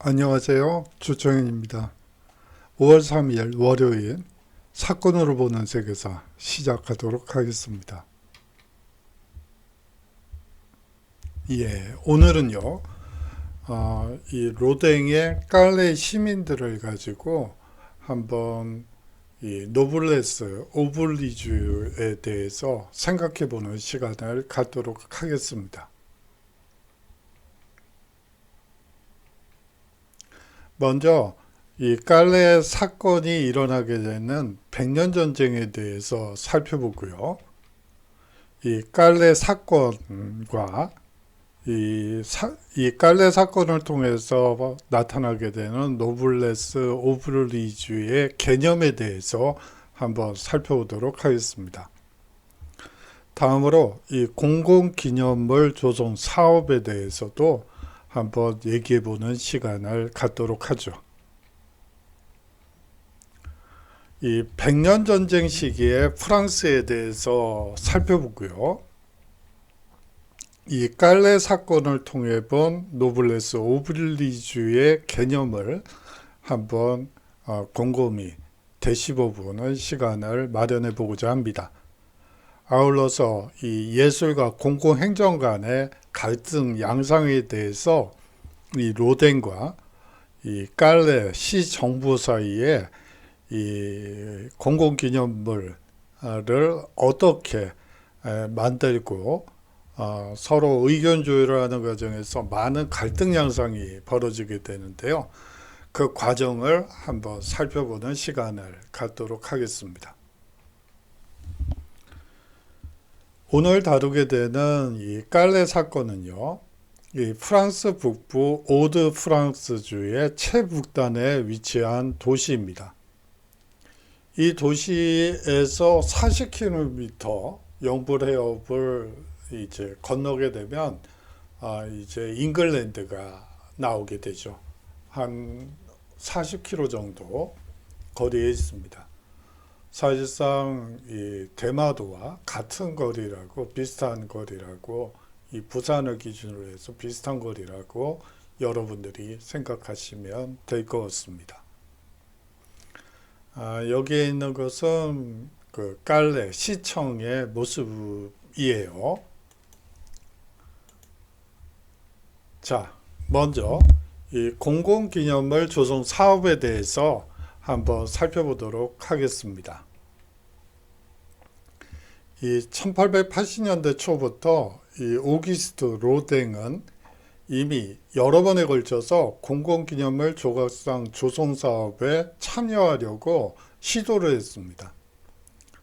안녕하세요. 주정현입니다. 5월 3일 월요일 사건으로 보는 세계사 시작하도록 하겠습니다. 오늘은요, 이 로댕의 깔레 시민들을 가지고 한번 이 노블레스 오블리주에 대해서 생각해 보는 시간을 갖도록 하겠습니다. 먼저 이 깔레 사건이 일어나게 되는 백년 전쟁에 대해서 살펴보고요. 이 깔레 사건과 이 깔레 사건을 통해서 나타나게 되는 노블레스 오블리주의 개념에 대해서 한번 살펴보도록 하겠습니다. 다음으로 이 공공기념물 조성 사업에 대해서도 한번 얘기해보는 시간을 갖도록 하죠. 이 백년 전쟁 시기에 프랑스에 대해서 살펴보고요. 이 깔레 사건을 통해 본 노블레스 오블리주의 개념을 한번 곰곰이 되씹어보는 시간을 마련해 보고자 합니다. 아울러서 이 예술과 공공행정 간의 갈등 양상에 대해서 이 로댕과 이 깔레 시정부 사이에 이 공공기념물을 어떻게 만들고 서로 의견 조율을 하는 과정에서 많은 갈등 양상이 벌어지게 되는데요. 그 과정을 한번 살펴보는 시간을 갖도록 하겠습니다. 오늘 다루게 되는 이 깔레 사건은요, 이 프랑스 북부 오드 프랑스주의 최북단에 위치한 도시입니다. 이 도시에서 40km 영불 해협을 이제 건너게 되면 이제 잉글랜드가 나오게 되죠. 한 40km 정도 거리에 있습니다. 사실상 이 대마도와 같은 거리라고 비슷한 거리라고 이 부산을 기준으로 해서 비슷한 거리라고 여러분들이 생각하시면 될 것 같습니다. 여기에 있는 것은 그 깔레 시청의 모습이에요. 자, 먼저 이 공공기념물 조성 사업에 대해서 한번 살펴보도록 하겠습니다. 이 1880년대 초부터 이 오기스트 로댕은 이미 여러 번에 걸쳐서 공공기념물 조각상 조성 사업에 참여하려고 시도를 했습니다.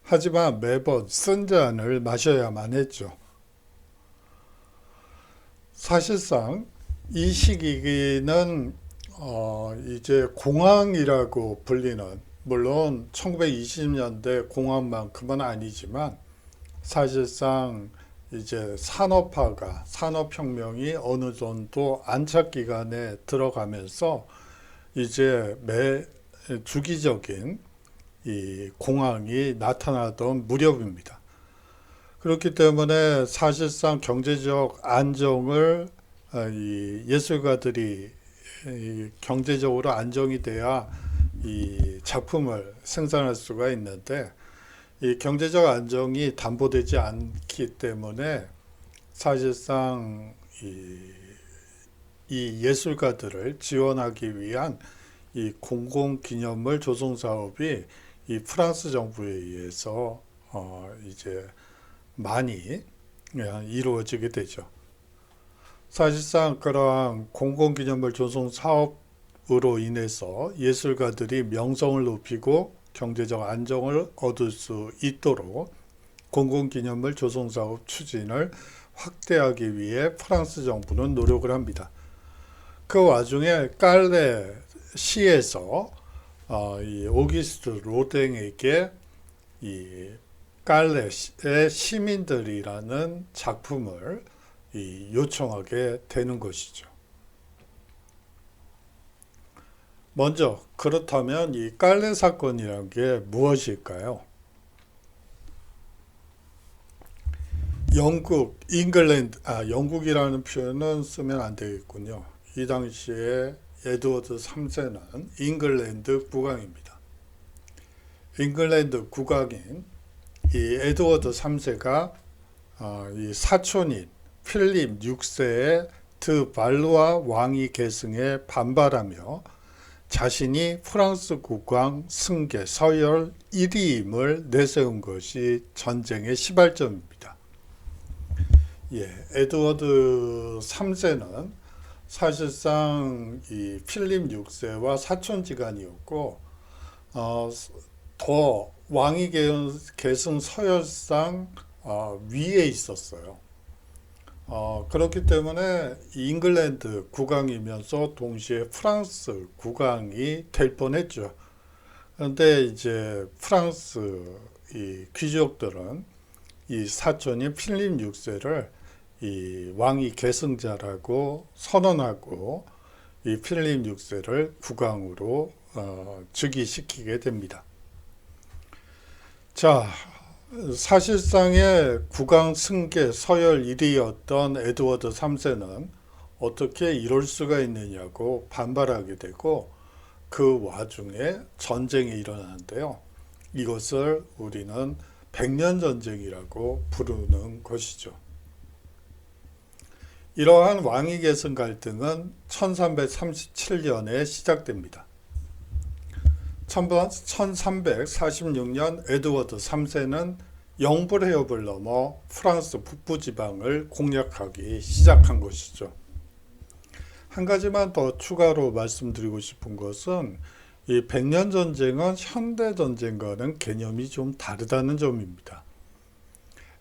하지만 매번 쓴 잔을 마셔야만 했죠. 사실상 이 시기는 이제 공황이라고 불리는, 물론 1920년대 공황만큼은 아니지만 사실상 이제 산업혁명이 어느 정도 안착 기간에 들어가면서 이제 매 주기적인 이 공황이 나타나던 무렵입니다. 그렇기 때문에 사실상 경제적 안정을 이 예술가들이 경제적으로 안정이 돼야 이 작품을 생산할 수가 있는데, 이 경제적 안정이 담보되지 않기 때문에 사실상 이 예술가들을 지원하기 위한 이 공공기념물 조성 사업이 이 프랑스 정부에 의해서 이제 많이 이루어지게 되죠. 사실상 그러한 공공기념물 조성 사업으로 인해서 예술가들이 명성을 높이고 경제적 안정을 얻을 수 있도록 공공기념물 조성 사업 추진을 확대하기 위해 프랑스 정부는 노력을 합니다. 그 와중에 깔레 시에서 이 오기스트 로댕에게 이 깔레의 시민들이라는 작품을 요청하게 되는 것이죠. 먼저 그렇다면 이 깔레 사건이라는 게 무엇일까요? 영국이라는 표현은 쓰면 안 되겠군요. 이 당시에 에드워드 3세는 잉글랜드 국왕입니다. 잉글랜드 국왕인 이 에드워드 3세가 이 사촌인 필립 6세의 드발루아 왕위 계승에 반발하며 자신이 프랑스 국왕 승계 서열 1위임을 내세운 것이 전쟁의 시발점입니다. 에드워드 3세는 사실상 이 필립 6세와 사촌지간이었고 더 왕위 계승 서열상 위에 있었어요. 그렇기 때문에 잉글랜드 국왕이면서 동시에 프랑스 국왕이 될 뻔했죠. 그런데 이제 프랑스 이 귀족들은 이 사촌인 필립 6세를 이 왕위 계승자라고 선언하고 이 필립 6세를 국왕으로 즉위시키게 됩니다. 자, 사실상의 국왕 승계 서열 1위였던 에드워드 3세는 어떻게 이럴 수가 있느냐고 반발하게 되고 그 와중에 전쟁이 일어나는데요. 이것을 우리는 백년전쟁이라고 부르는 것이죠. 이러한 왕위 계승 갈등은 1337년에 시작됩니다. 1346년 에드워드 3세는 영불 해협을 넘어 프랑스 북부 지방을 공략하기 시작한 것이죠. 한 가지만 더 추가로 말씀드리고 싶은 것은 이 백년전쟁은 현대전쟁과는 개념이 좀 다르다는 점입니다.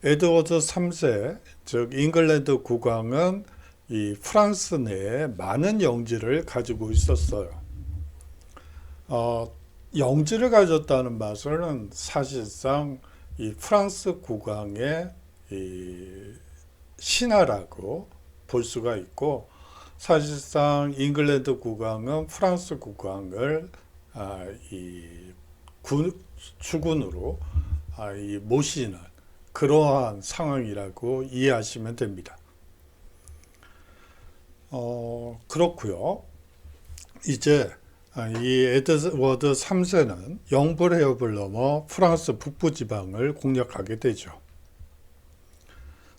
에드워드 3세, 즉 잉글랜드 국왕은 이 프랑스 내에 많은 영지를 가지고 있었어요. 영지를 가졌다는 말은 사실상 이 프랑스 국왕의 이 신하라고 볼 수가 있고, 사실상 잉글랜드 국왕은 프랑스 국왕을 주군으로 모시는 그러한 상황이라고 이해하시면 됩니다. 그렇고요. 이제 이 에드워드 3세는 영불 해협을 넘어 프랑스 북부 지방을 공략하게 되죠.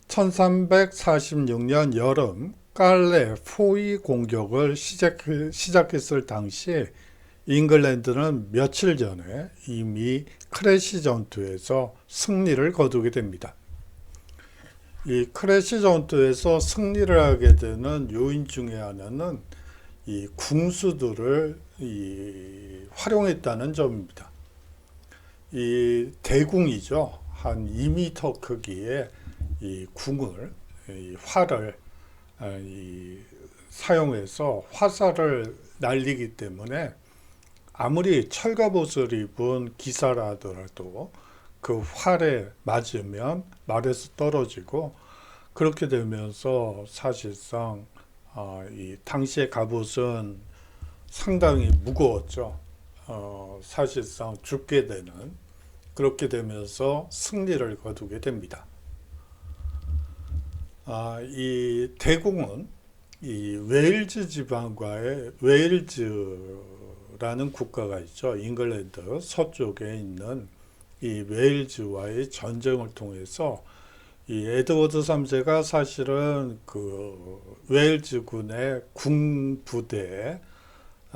1346년 여름 깔레 포위 공격을 시작했을 당시 잉글랜드는 며칠 전에 이미 크레시 전투에서 승리를 거두게 됩니다. 이 크레시 전투에서 승리를 하게 되는 요인 중에 하나는 이 궁수들을 활용했다는 점입니다. 이 대궁이죠. 한 2m 크기의 이 궁을, 활을 사용해서 화살을 날리기 때문에 아무리 철갑옷을 입은 기사라 하더라도 그 활에 맞으면 말에서 떨어지고, 그렇게 되면서 사실상 이 당시의 갑옷은 상당히 무거웠죠. 사실상 죽게 되는, 그렇게 되면서 승리를 거두게 됩니다. 이 대궁은 이 웨일즈 지방과의 웨일즈라는 국가가 있죠. 잉글랜드 서쪽에 있는 이 웨일즈와의 전쟁을 통해서 이 에드워드 3세가 사실은 그 웨일즈군의 궁 부대에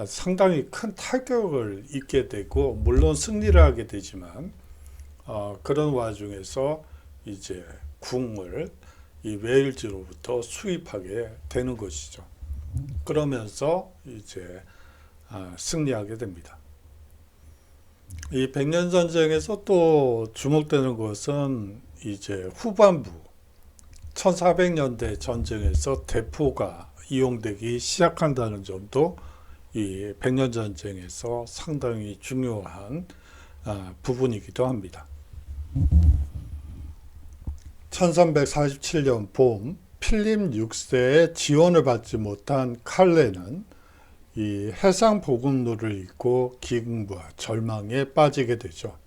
상당히 큰 타격을 입게 되고, 물론 승리를 하게 되지만 그런 와중에서 이제 궁을 이 웨일즈로부터 수입하게 되는 것이죠. 그러면서 이제 승리하게 됩니다. 이 백년전쟁에서 또 주목되는 것은 이제 후반부 1400년대 전쟁에서 대포가 이용되기 시작한다는 점도 이 백년전쟁에서 상당히 중요한 부분이기도 합니다. 1347년 봄 필립 6세의 지원을 받지 못한 칼레는 이 해상 보급로를 잃고 기근과 절망에 빠지게 되죠.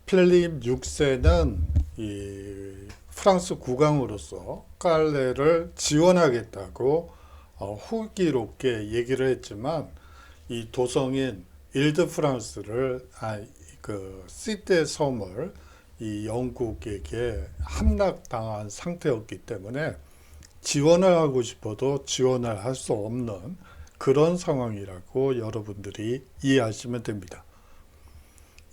필립 6세는 이 프랑스 국왕으로서 칼레를 지원하겠다고 호기롭게 얘기를 했지만 이 도성인 일드프랑스를 그 시대 섬을 이 영국에게 함락당한 상태였기 때문에 지원을 하고 싶어도 지원을 할 수 없는 그런 상황이라고 여러분들이 이해하시면 됩니다.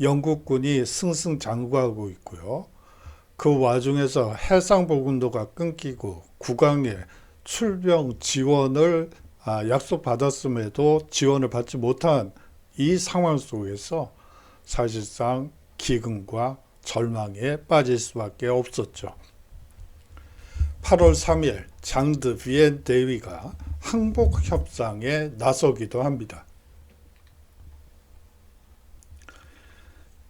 영국군이 승승장구하고 있고요. 그 와중에서 해상보급로가 끊기고 국왕의 출병 지원을 약속받았음에도 지원을 받지 못한 이 상황 속에서 사실상 기근과 절망에 빠질 수밖에 없었죠. 8월 3일 장드 비엔 대위가 항복 협상에 나서기도 합니다.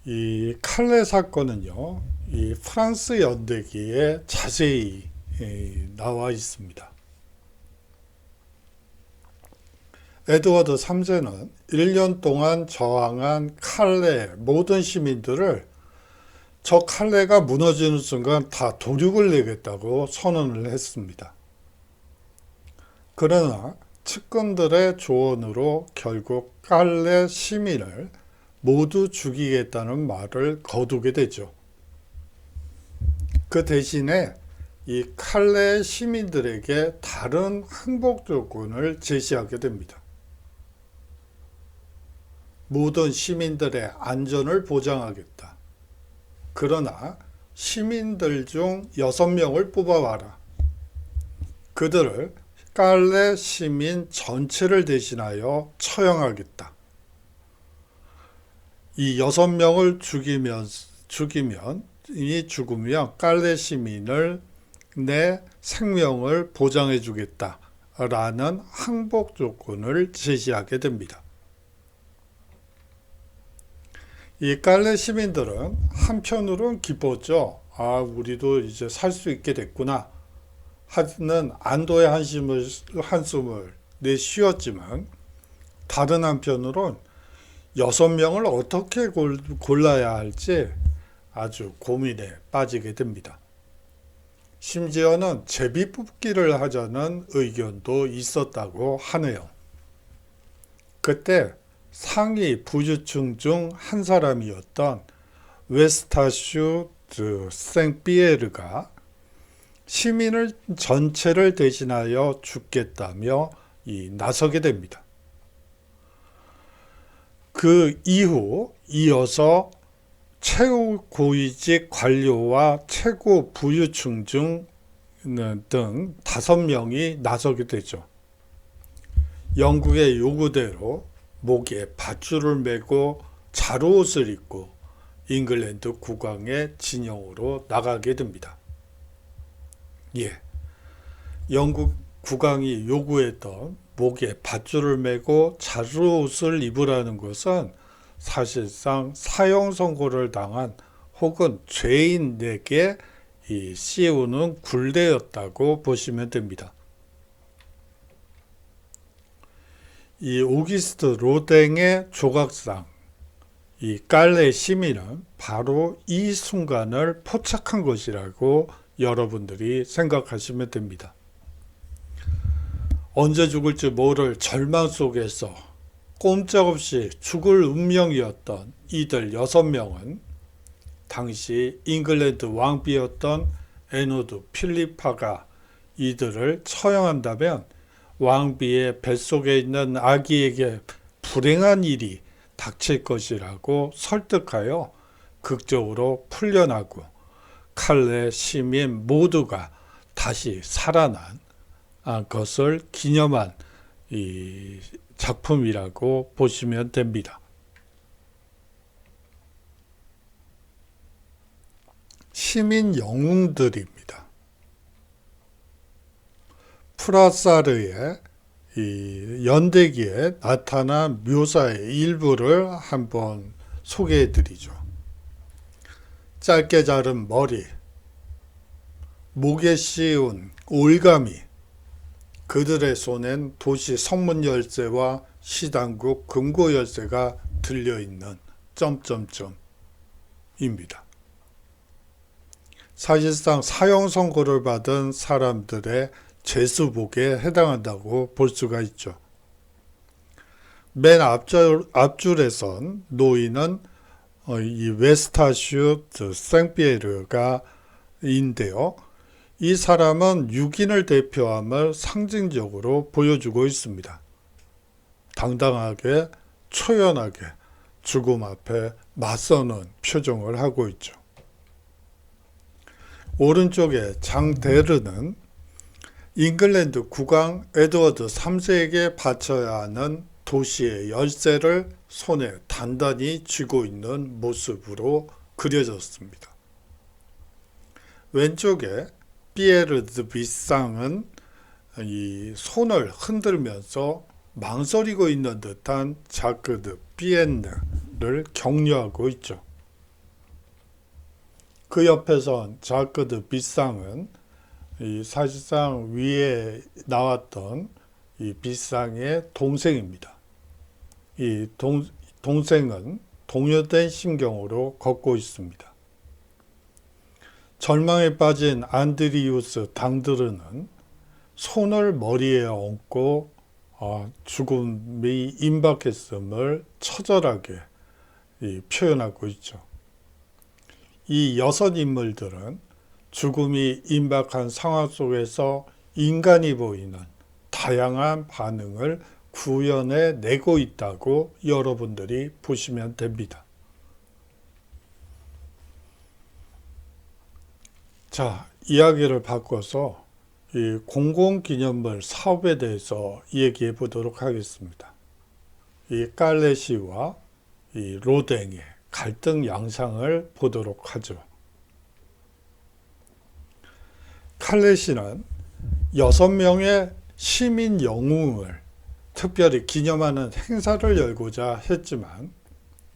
이 칼레 사건은요, 이 프랑스 연대기에 자세히 나와 있습니다. 에드워드 3세는 1년 동안 저항한 칼레 모든 시민들을 저 칼레가 무너지는 순간 다 도륙을 내겠다고 선언을 했습니다. 그러나 측근들의 조언으로 결국 칼레 시민을 모두 죽이겠다는 말을 거두게 되죠. 그 대신에 이 칼레 시민들에게 다른 항복 조건을 제시하게 됩니다. 모든 시민들의 안전을 보장하겠다. 그러나 시민들 중 6명을 뽑아와라. 그들을 칼레 시민 전체를 대신하여 처형하겠다. 이 6명을 죽으면 칼레 시민을 내 생명을 보장해 주겠다라는 항복 조건을 제시하게 됩니다. 이 칼레 시민들은 한편으로는 기뻤죠. 우리도 이제 살 수 있게 됐구나 하는 안도의 한숨을 내쉬었지만, 다른 한편으로는 6명을 어떻게 골라야 할지 아주 고민에 빠지게 됩니다. 심지어는 제비뽑기를 하자는 의견도 있었다고 하네요. 그때 상위 부유층 중 한 사람이었던 웨스타슈 생피에르가 시민을 전체를 대신하여 죽겠다며 나서게 됩니다. 그 이후 이어서 최고위직 관료와 최고 부유층 등 5명이 나서게 되죠. 영국의 요구대로 목에 밧줄을 메고 자루옷을 입고 잉글랜드 국왕의 진영으로 나가게 됩니다. 영국 국왕이 요구했던 목에 밧줄을 메고 자루옷을 입으라는 것은 사실상 사형 선고를 당한 혹은 죄인에게 씌우는 굴레였다고 보시면 됩니다. 이 오기스트 로댕의 조각상, 이 칼레 시민은 바로 이 순간을 포착한 것이라고 여러분들이 생각하시면 됩니다. 언제 죽을지 모를 절망 속에서 꼼짝없이 죽을 운명이었던 이들 6명은 당시 잉글랜드 왕비였던 에드워드 필리파가 이들을 처형한다면 왕비의 뱃속에 있는 아기에게 불행한 일이 닥칠 것이라고 설득하여 극적으로 풀려나고 칼레 시민 모두가 다시 살아난 것을 기념한 이 작품이라고 보시면 됩니다. 시민 영웅들입니다. 프라사르의 이 연대기에 나타난 묘사의 일부를 한번 소개해 드리죠. 짧게 자른 머리, 목에 씌운 올가미, 그들의 손엔 도시 성문 열쇠와 시당국 금고 열쇠가 들려있는 입니다. 사실상 사형 선고를 받은 사람들의 죄수복에 해당한다고 볼 수가 있죠. 맨 앞줄에선 노인은 이 웨스타슈 생피에르가 인데요. 이 사람은 6인을 대표함을 상징적으로 보여주고 있습니다. 당당하게 초연하게 죽음 앞에 맞서는 표정을 하고 있죠. 오른쪽에 장데르는 잉글랜드 국왕 에드워드 3세에게 바쳐야 하는 도시의 열쇠를 손에 단단히 쥐고 있는 모습으로 그려졌습니다. 왼쪽에 피에르 드 비상은 이 손을 흔들면서 망설이고 있는 듯한 자크 드 피엔느를 격려하고 있죠. 그 옆에선 자크 드 비상은 이 사실상 위에 나왔던 이 비상의 동생입니다. 이 동생은 동요된 심경으로 걷고 있습니다. 절망에 빠진 안드리우스 당드르는 손을 머리에 얹고 죽음이 임박했음을 처절하게 표현하고 있죠. 이 6 인물들은 죽음이 임박한 상황 속에서 인간이 보이는 다양한 반응을 구현해 내고 있다고 여러분들이 보시면 됩니다. 자, 이야기를 바꿔서 이 공공기념물 사업에 대해서 얘기해 보도록 하겠습니다. 이 깔레시와 이 로댕의 갈등 양상을 보도록 하죠. 칼레시는 6명의 시민 영웅을 특별히 기념하는 행사를 열고자 했지만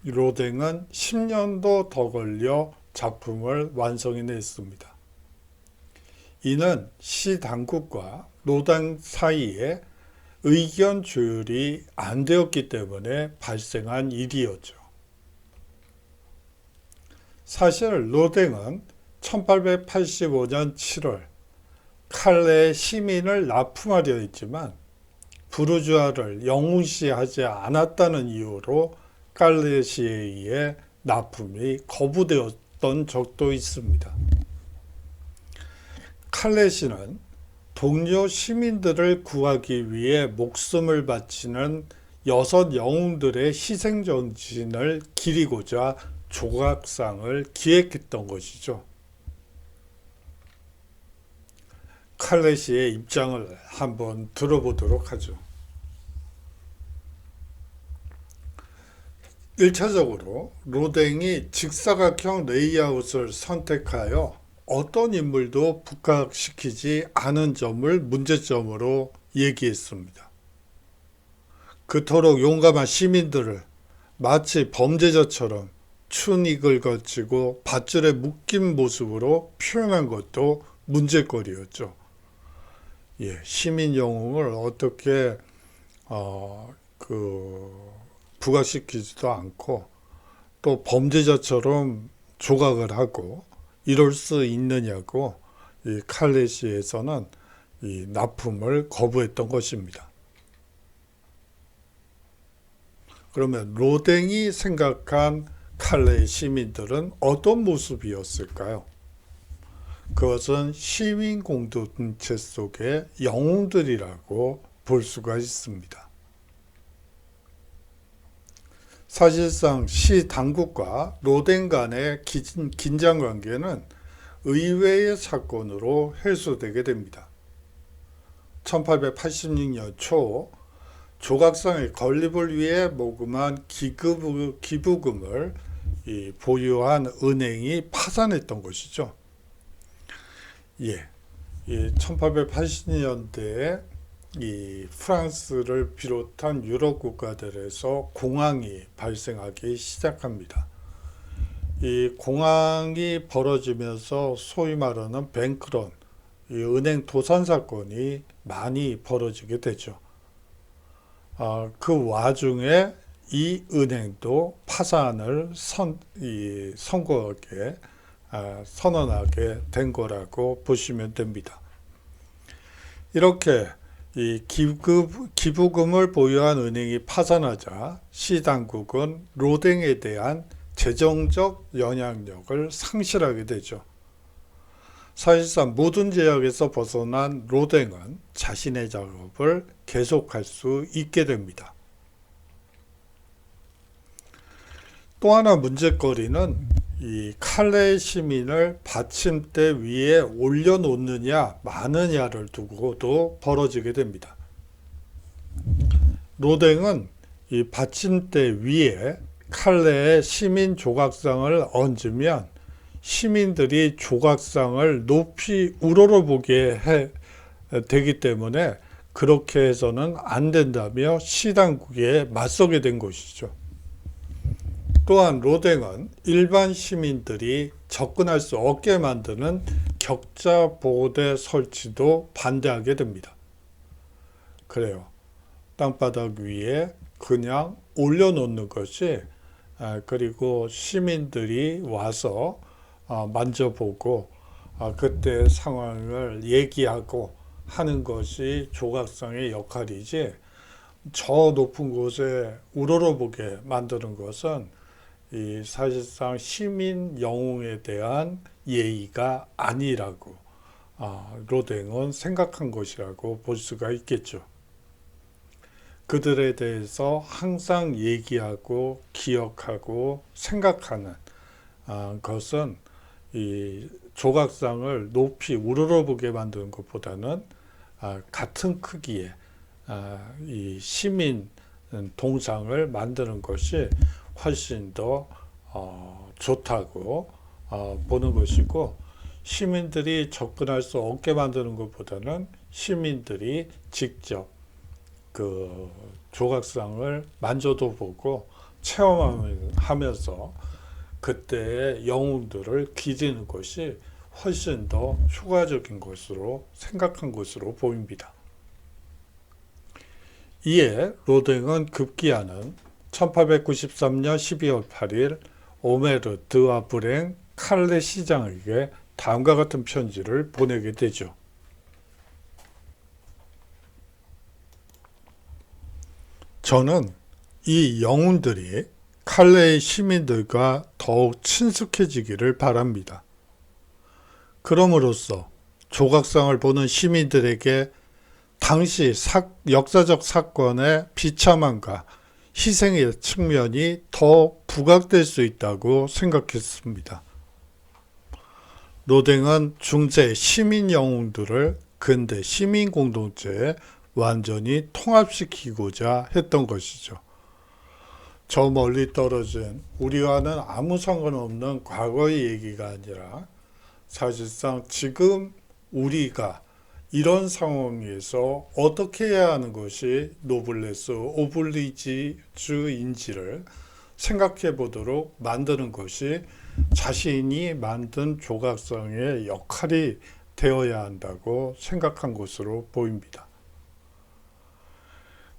로댕은 10년도 더 걸려 작품을 완성해냈습니다. 이는 시 당국과 로댕 사이에 의견 조율이 안 되었기 때문에 발생한 일이었죠. 사실 로댕은 1885년 7월 칼레의 시민을 납품하려 했지만 부르주아를 영웅시하지 않았다는 이유로 칼레시에 의해 납품이 거부되었던 적도 있습니다. 칼레시는 동료 시민들을 구하기 위해 목숨을 바치는 6 영웅들의 희생정신을 기리고자 조각상을 기획했던 것이죠. 칼레시의 입장을 한번 들어보도록 하죠. 1차적으로 로댕이 직사각형 레이아웃을 선택하여 어떤 인물도 부각시키지 않은 점을 문제점으로 얘기했습니다. 그토록 용감한 시민들을 마치 범죄자처럼 춘익을 거치고 밧줄에 묶인 모습으로 표현한 것도 문제거리였죠. 시민 영웅을 어떻게 부각시키지도 않고 또 범죄자처럼 조각을 하고 이럴 수 있느냐고 이 칼레시에서는 이 납품을 거부했던 것입니다. 그러면 로댕이 생각한 칼레의 시민들은 어떤 모습이었을까요? 그것은 시민 공동체 속의 영웅들이라고 볼 수가 있습니다. 사실상 시 당국과 로댕 간의 긴장 관계는 의외의 사건으로 해소되게 됩니다. 1886년 초 조각상의 건립을 위해 모금한 기부금을 보유한 은행이 파산했던 것이죠. 1880년대에 이 프랑스를 비롯한 유럽 국가들에서 공황이 발생하기 시작합니다. 이 공황이 벌어지면서 소위 말하는 뱅크런, 이 은행 도산 사건이 많이 벌어지게 되죠. 그 와중에 이 은행도 파산을 선언하게 된 거라고 보시면 됩니다. 이렇게 이 기부금을 보유한 은행이 파산하자 시당국은 로댕에 대한 재정적 영향력을 상실하게 되죠. 사실상 모든 제약에서 벗어난 로댕은 자신의 작업을 계속할 수 있게 됩니다. 또 하나 문제거리는 이 칼레 시민을 받침대 위에 올려놓느냐 마느냐를 두고도 벌어지게 됩니다. 로댕은 이 받침대 위에 칼레의 시민 조각상을 얹으면 시민들이 조각상을 높이 우러러보게 되기 때문에 그렇게 해서는 안 된다며 시당국에 맞서게 된 것이죠. 또한 로댕은 일반 시민들이 접근할 수 없게 만드는 격자 보호대 설치도 반대하게 됩니다. 그래요. 땅바닥 위에 그냥 올려놓는 것이 그리고 시민들이 와서 만져보고 그때 상황을 얘기하고 하는 것이 조각상의 역할이지, 저 높은 곳에 우러러보게 만드는 것은 이 사실상 시민 영웅에 대한 예의가 아니라고 로댕은 생각한 것이라고 볼 수가 있겠죠. 그들에 대해서 항상 얘기하고 기억하고 생각하는 것은 이 조각상을 높이 우러러보게 만드는 것보다는 같은 크기의 이 시민 동상을 만드는 것이 훨씬 더 좋다고 보는 것이고, 시민들이 접근할 수 없게 만드는 것보다는 시민들이 직접 그 조각상을 만져도 보고 체험하면서 그때의 영웅들을 기리는 것이 훨씬 더 효과적인 것으로 생각한 것으로 보입니다. 이에 로댕은 급기야는 1893년 12월 8일 오메르 드와브랭 칼레 시장에게 다음과 같은 편지를 보내게 되죠. 저는 이 영웅들이 칼레의 시민들과 더욱 친숙해지기를 바랍니다. 그럼으로써 조각상을 보는 시민들에게 당시 역사적 사건의 비참함과 희생의 측면이 더 부각될 수 있다고 생각했습니다. 로댕은 중세 시민 영웅들을 근대 시민 공동체에 완전히 통합시키고자 했던 것이죠. 저 멀리 떨어진 우리와는 아무 상관없는 과거의 얘기가 아니라 사실상 지금 우리가 이런 상황에서 어떻게 해야 하는 것이 노블레스 오블리주인지를 생각해 보도록 만드는 것이 자신이 만든 조각상의 역할이 되어야 한다고 생각한 것으로 보입니다.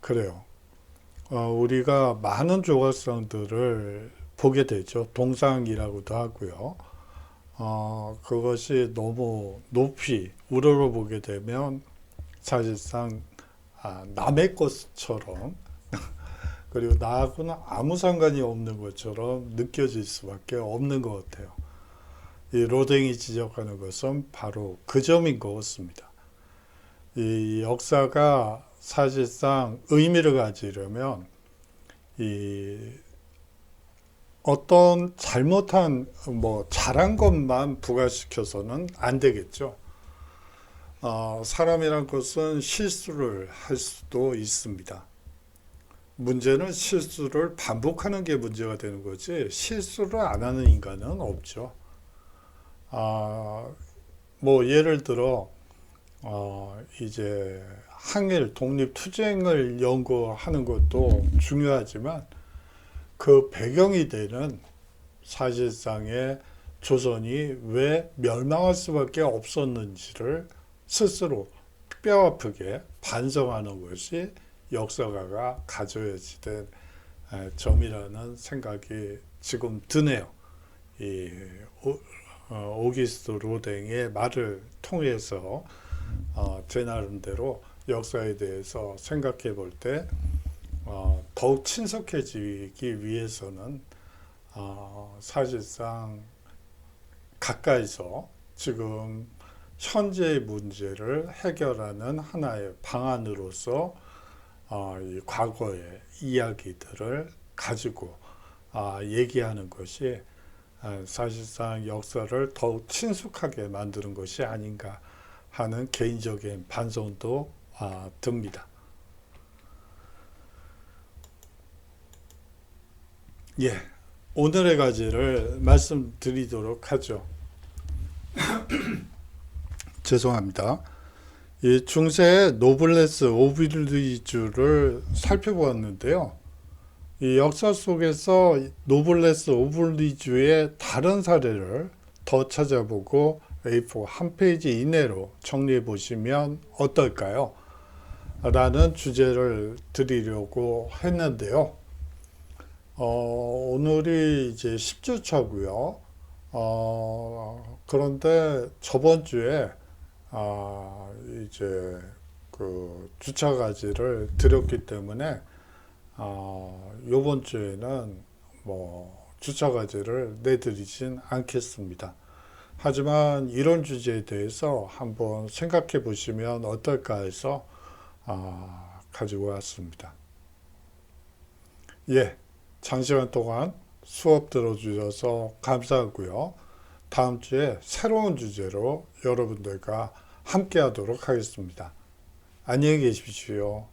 그래요. 우리가 많은 조각상들을 보게 되죠. 동상이라고도 하고요. 그것이 너무 높이 우러러보게 되면 사실상 남의 것처럼 그리고 나하고는 아무 상관이 없는 것처럼 느껴질 수밖에 없는 것 같아요. 이 로댕이 지적하는 것은 바로 그 점인 것 같습니다. 이 역사가 사실상 의미를 가지려면 이 어떤 잘못한 잘한 것만 부각시켜서는 안 되겠죠. 사람이란 것은 실수를 할 수도 있습니다. 문제는 실수를 반복하는 게 문제가 되는 거지 실수를 안 하는 인간은 없죠. 예를 들어 이제 항일 독립투쟁을 연구하는 것도 중요하지만 그 배경이 되는 사실상의 조선이 왜 멸망할 수밖에 없었는지를 스스로 뼈아프게 반성하는 것이 역사가가 가져야지 될 점이라는 생각이 지금 드네요. 이 오기스트 로댕의 말을 통해서 제 나름대로 역사에 대해서 생각해 볼 때 더욱 친숙해지기 위해서는 사실상 가까이서 지금 현재의 문제를 해결하는 하나의 방안으로서 이 과거의 이야기들을 가지고 얘기하는 것이 사실상 역사를 더욱 친숙하게 만드는 것이 아닌가 하는 개인적인 반성도 듭니다. 예, 오늘의 가지를 말씀드리도록 하죠. 죄송합니다. 이 중세의 노블레스 오블리주를 살펴보았는데요. 이 역사 속에서 노블레스 오블리주의 다른 사례를 더 찾아보고 A4 한 페이지 이내로 정리해 보시면 어떨까요? 라는 주제를 드리려고 했는데요. 오늘이 이제 10주차고요. 그런데 저번 주에 이제 그 주차가지를 드렸기 때문에 요번 주에는 뭐 주차가지를 내드리진 않겠습니다. 하지만 이런 주제에 대해서 한번 생각해 보시면 어떨까 해서 가지고 왔습니다. 예, 장시간 동안 수업 들어주셔서 감사하고요. 다음 주에 새로운 주제로 여러분들과 함께 하도록 하겠습니다. 안녕히 계십시오.